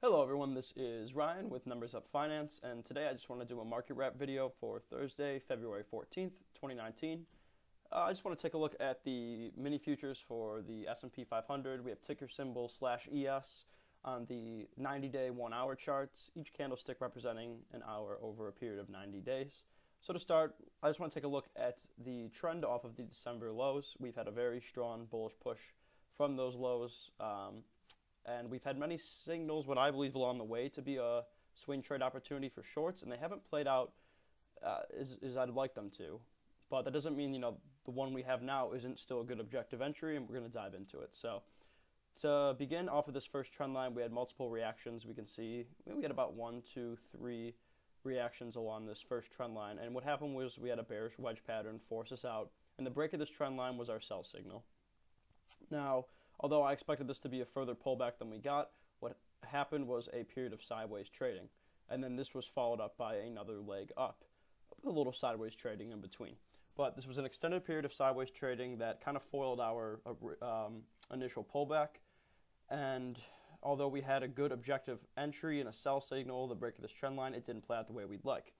Hello everyone, this is Ryan with Numbers Up Finance, and today I just want to do a market wrap video for Thursday, February 14th, 2019. I just want to take a look at the mini futures for the S&P 500. We have ticker symbol /ES on the 90-day 1-hour charts, each candlestick representing an hour over a period of 90 days. So to start, I just want to take a look at the trend off of the December lows. We've had a very strong bullish push from those lows. And we've had many signals, what I believe, along the way to be a swing trade opportunity for shorts, and they haven't played out as I'd like them to. But that doesn't mean, the one we have now isn't still a good objective entry, and we're going to dive into it. So to begin off of this first trend line, we had multiple reactions. We can see we had about 1, 2, 3 reactions along this first trend line. And what happened was we had a bearish wedge pattern force us out, and the break of this trend line was our sell signal. Now, although I expected this to be a further pullback than we got, what happened was a period of sideways trading. And then this was followed up by another leg up, with a little sideways trading in between. But this was an extended period of sideways trading that kind of foiled our initial pullback. And although we had a good objective entry and a sell signal, the break of this trend line, it didn't play out the way we'd like.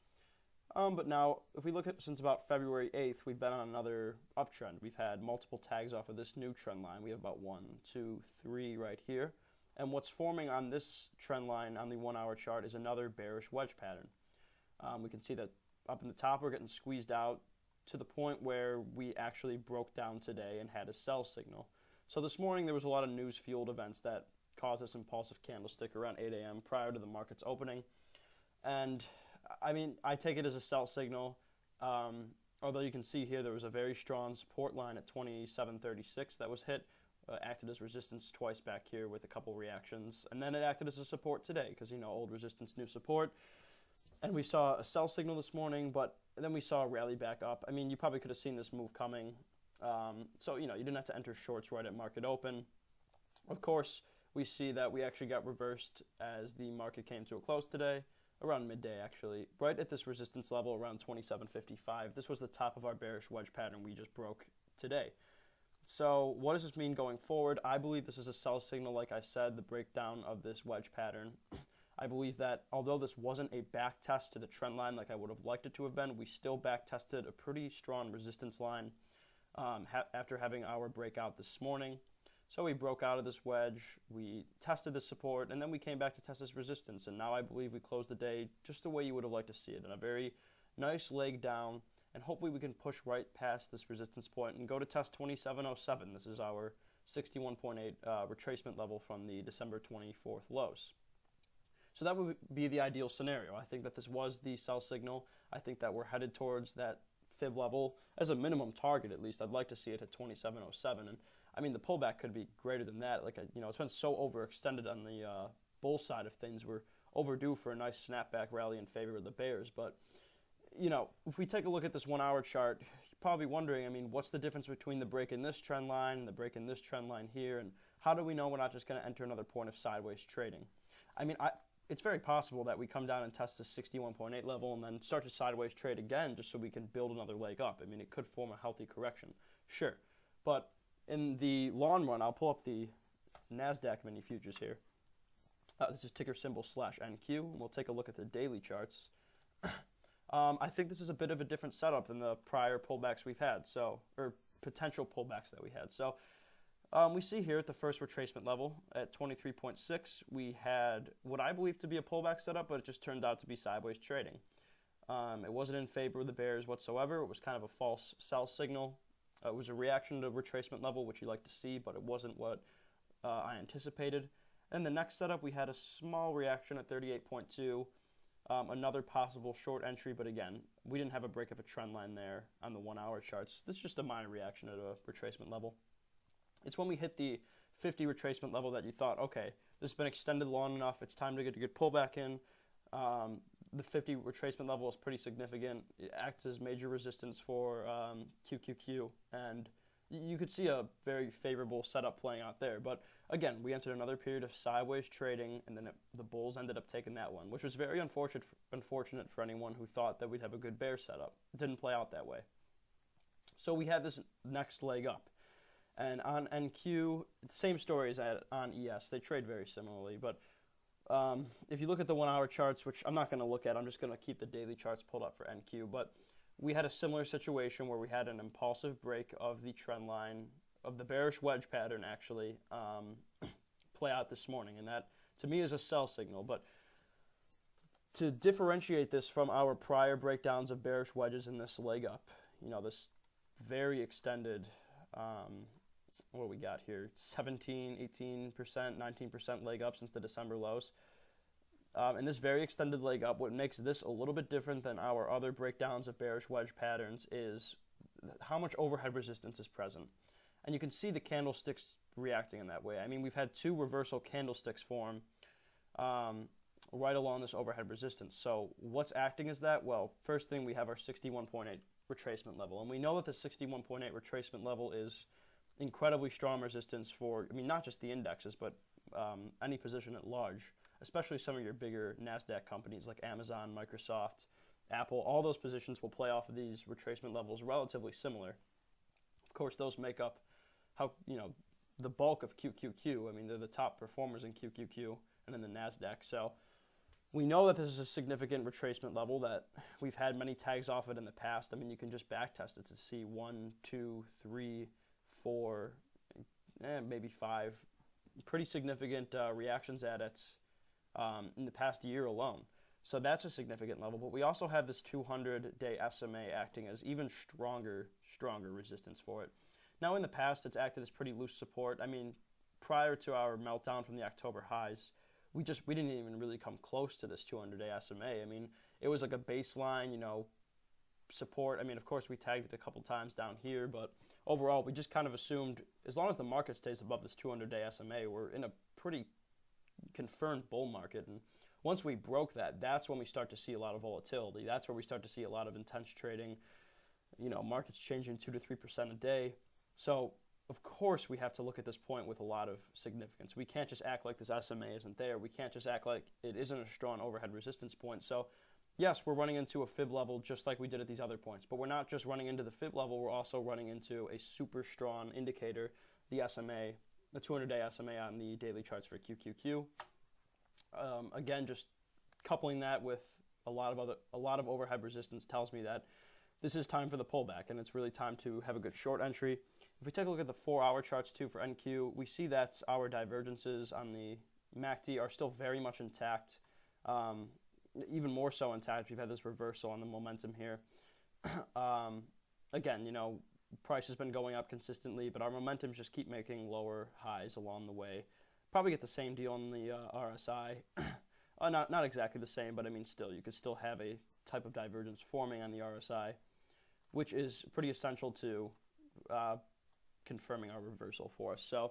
But now, if we look at since about February 8th, we've been on another uptrend. We've had multiple tags off of this new trend line. We have about 1, 2, 3 right here. And what's forming on this trend line on the 1-hour chart is another bearish wedge pattern. We can see that up in the top, we're getting squeezed out to the point where we actually broke down today and had a sell signal. So this morning, there was a lot of news-fueled events that caused this impulsive candlestick around 8 a.m. prior to the market's opening. And I mean, I take it as a sell signal, although you can see here there was a very strong support line at 27.36 that was hit, acted as resistance twice back here with a couple reactions, and then it acted as a support today because, old resistance, new support. And we saw a sell signal this morning, but then we saw a rally back up. I mean, you probably could have seen this move coming. So, you didn't have to enter shorts right at market open. Of course, we see that we actually got reversed as the market came to a close today. Around midday, actually, right at this resistance level around 27.55. This was the top of our bearish wedge pattern we just broke today. So what does this mean going forward? I believe this is a sell signal, like I said, the breakdown of this wedge pattern. I believe that although this wasn't a back test to the trend line like I would have liked it to have been, we still back tested a pretty strong resistance line after having our breakout this morning. So we broke out of this wedge, we tested the support, and then we came back to test this resistance. And now I believe we closed the day just the way you would have liked to see it, in a very nice leg down. And hopefully we can push right past this resistance point and go to test 27.07. This is our 61.8 retracement level from the December 24th lows. So that would be the ideal scenario. I think that this was the sell signal. I think that we're headed towards that fib level as a minimum target, at least. I'd like to see it at 27.07. And I mean, the pullback could be greater than that. It's been so overextended on the bull side of things. We're overdue for a nice snapback rally in favor of the bears. But, if we take a look at this 1-hour chart, you're probably wondering, what's the difference between the break in this trend line and the break in this trend line here? And how do we know we're not just going to enter another point of sideways trading? It's very possible that we come down and test the 61.8 level and then start to sideways trade again just so we can build another leg up. It could form a healthy correction. Sure. But in the long run, I'll pull up the NASDAQ mini futures here. This is ticker symbol /NQ, and we'll take a look at the daily charts. I think this is a bit of a different setup than the prior pullbacks we've had, or potential pullbacks that we had. So we see here at the first retracement level at 23.6, we had what I believe to be a pullback setup, but it just turned out to be sideways trading. It wasn't in favor of the bears whatsoever. It was kind of a false sell signal. It was a reaction to retracement level, which you like to see, but it wasn't what I anticipated. And the next setup, we had a small reaction at 38.2, another possible short entry, but again, we didn't have a break of a trend line there on the 1-hour charts. This is just a minor reaction at a retracement level. It's when we hit the 50 retracement level that you thought, okay, this has been extended long enough, it's time to get a good pullback in. The 50 retracement level is pretty significant. It acts as major resistance for QQQ, and you could see a very favorable setup playing out there. But again, we entered another period of sideways trading, and then the bulls ended up taking that one, which was very unfortunate for anyone who thought that we'd have a good bear setup. It didn't play out that way. So we had this next leg up. And on NQ, same story as on ES. They trade very similarly, but if you look at the 1 hour charts, which I'm not going to look at, I'm just going to keep the daily charts pulled up for NQ, but we had a similar situation where we had an impulsive break of the trend line, of the bearish wedge pattern actually, play out this morning, and that to me is a sell signal. But to differentiate this from our prior breakdowns of bearish wedges in this leg up, this very extended, what do we got here, 17, 18%, 19% leg up since the December lows. And this very extended leg up, what makes this a little bit different than our other breakdowns of bearish wedge patterns is how much overhead resistance is present. And you can see the candlesticks reacting in that way. I mean, we've had 2 reversal candlesticks form right along this overhead resistance. So what's acting as that? Well, first thing, we have our 61.8 retracement level. And we know that the 61.8 retracement level is incredibly strong resistance for, not just the indexes, but any position at large, especially some of your bigger NASDAQ companies like Amazon, Microsoft, Apple. All those positions will play off of these retracement levels relatively similar. Of course, those make up the bulk of QQQ. They're the top performers in QQQ and in the NASDAQ. So we know that this is a significant retracement level that we've had many tags off it in the past. You can just back test it to see 1, 2, 3, 4, maybe 5 pretty significant reactions at it in the past year alone. So that's a significant level. But we also have this 200-day SMA acting as even stronger resistance for it. Now, in the past, it's acted as pretty loose support. Prior to our meltdown from the October highs, we didn't even really come close to this 200-day SMA. It was like a baseline, support. Of course, we tagged it a couple times down here, but overall, we just kind of assumed as long as the market stays above this 200-day SMA, we're in a pretty confirmed bull market. And once we broke that, that's when we start to see a lot of volatility. That's where we start to see a lot of intense trading. Markets changing 2 to 3% a day. So, of course, we have to look at this point with a lot of significance. We can't just act like this SMA isn't there. We can't just act like it isn't a strong overhead resistance point. So, yes, we're running into a fib level just like we did at these other points. But we're not just running into the fib level. We're also running into a super strong indicator, the SMA, the 200-day SMA on the daily charts for QQQ. Again, just coupling that with a lot of overhead resistance tells me that this is time for the pullback, and it's really time to have a good short entry. If we take a look at the 4-hour charts too for NQ, we see that our divergences on the MACD are still very much intact, even more so intact. We've had this reversal on the momentum here. Again, price has been going up consistently, but our momentums just keep making lower highs along the way. Probably get the same deal on the RSI. Not exactly the same, but still, you could still have a type of divergence forming on the RSI, which is pretty essential to confirming our reversal for us. So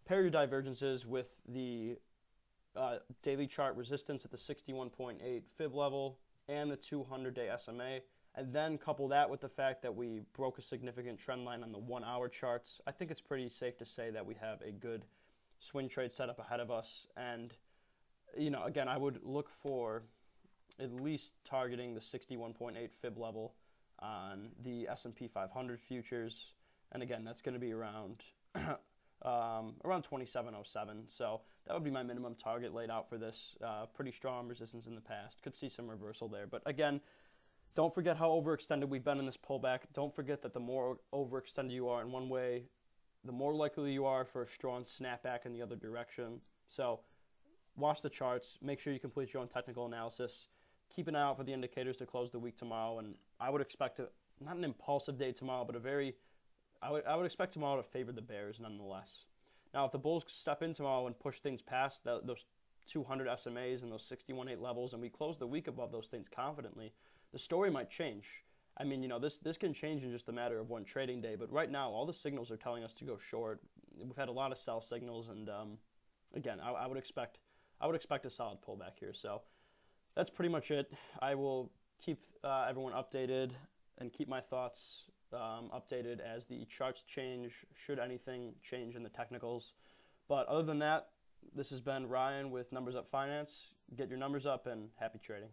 pair your divergences with the daily chart resistance at the 61.8 fib level and the 200-day SMA, and then couple that with the fact that we broke a significant trend line on the 1-hour charts. I think it's pretty safe to say that we have a good swing trade setup ahead of us. And again, I would look for at least targeting the 61.8 fib level on the S&P 500 futures. And again, that's going to be around 2707. So that would be my minimum target laid out for this. Pretty strong resistance in the past. Could see some reversal there. But again, don't forget how overextended we've been in this pullback. Don't forget that the more overextended you are in one way, the more likely you are for a strong snapback in the other direction. So watch the charts. Make sure you complete your own technical analysis. Keep an eye out for the indicators to close the week tomorrow. And I would expect not an impulsive day tomorrow, but I would expect tomorrow to favor the bears nonetheless. Now, if the bulls step in tomorrow and push things past those 200 SMAs and those 61.8 levels, and we close the week above those things confidently, the story might change. This can change in just a matter of one trading day. But right now, all the signals are telling us to go short. We've had a lot of sell signals, and again, I would expect a solid pullback here. So that's pretty much it. I will keep everyone updated and keep my thoughts updated as the charts change, should anything change in the technicals. But other than that, this has been Ryan with Numbers Up Finance. Get your numbers up and happy trading.